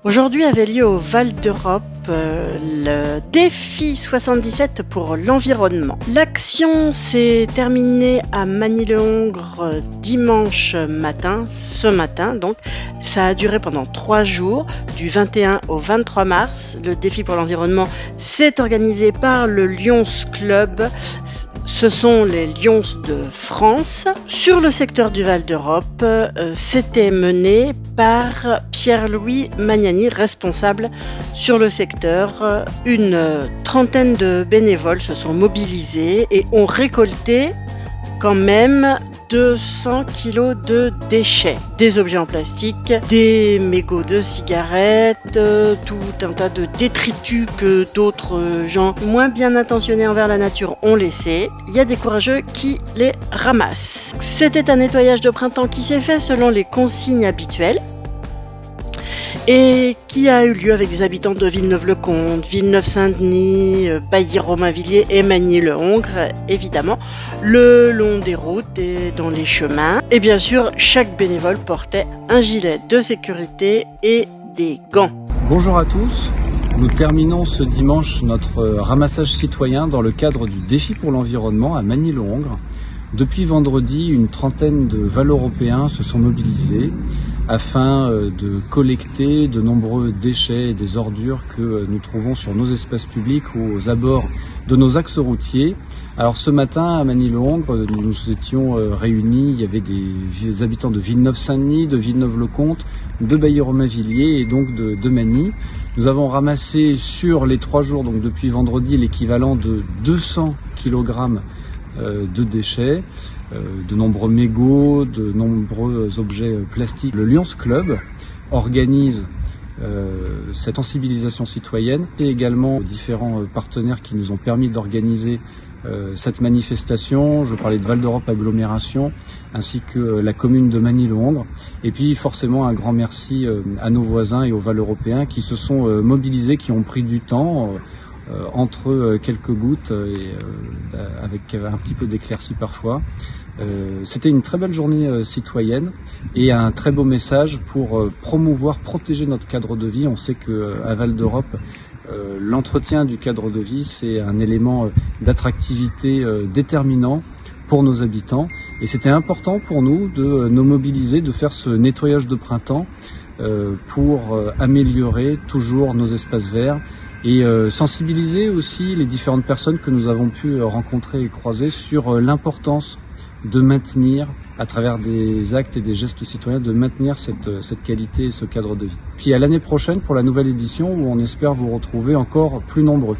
Aujourd'hui avait lieu au Val d'Europe le défi 77 pour l'environnement. L'action s'est terminée à Magny-le-Hongre dimanche matin, ce matin donc. Ça a duré pendant 3 jours, du 21 au 23 mars. Le défi pour l'environnement s'est organisé par le Lions Club. Ce sont les Lions de France. Sur le secteur du Val d'Europe, c'était mené par Pierre-Louis Magnani, responsable sur le secteur. Une trentaine de bénévoles se sont mobilisés et ont récolté quand même 200 kilos de déchets, des objets en plastique, des mégots de cigarettes, tout un tas de détritus que d'autres gens moins bien intentionnés envers la nature ont laissé. Il y a des courageux qui les ramassent. C'était un nettoyage de printemps qui s'est fait selon les consignes habituelles et qui a eu lieu avec des habitants de Villeneuve-le-Comte, Villeneuve-Saint-Denis, Bailly-Romainvilliers et Magny-le-Hongre, évidemment, le long des routes et dans les chemins. Et bien sûr, chaque bénévole portait un gilet de sécurité et des gants. Bonjour à tous, nous terminons ce dimanche notre ramassage citoyen dans le cadre du défi pour l'environnement à Magny-le-Hongre. Depuis vendredi, une trentaine de Val-Européens se sont mobilisés afin de collecter de nombreux déchets et des ordures que nous trouvons sur nos espaces publics ou aux abords de nos axes routiers. Alors ce matin à Magny-le-Hongre, nous étions réunis, il y avait des habitants de Villeneuve-Saint-Denis, de Villeneuve-le-Comte, de Bailly-Romainvilliers et donc de Magny. Nous avons ramassé sur les 3 jours, donc depuis vendredi, l'équivalent de 200 kg de déchets, de nombreux mégots, de nombreux objets plastiques. Le Lions Club organise cette sensibilisation citoyenne et également différents partenaires qui nous ont permis d'organiser cette manifestation. Je parlais de Val d'Europe Agglomération ainsi que la commune de Magny-le-Hongre. Et puis forcément un grand merci à nos voisins et aux Val-Européens qui se sont mobilisés, qui ont pris du temps entre quelques gouttes et avec un petit peu d'éclaircie parfois. C'était une très belle journée citoyenne et un très beau message pour promouvoir, protéger notre cadre de vie. On sait qu'à Val d'Europe, l'entretien du cadre de vie, c'est un élément d'attractivité déterminant pour nos habitants. Et c'était important pour nous de nous mobiliser, de faire ce nettoyage de printemps pour améliorer toujours nos espaces verts et sensibiliser aussi les différentes personnes que nous avons pu rencontrer et croiser sur l'importance de maintenir, à travers des actes et des gestes citoyens, de maintenir cette qualité et ce cadre de vie. Puis à l'année prochaine pour la nouvelle édition où on espère vous retrouver encore plus nombreux.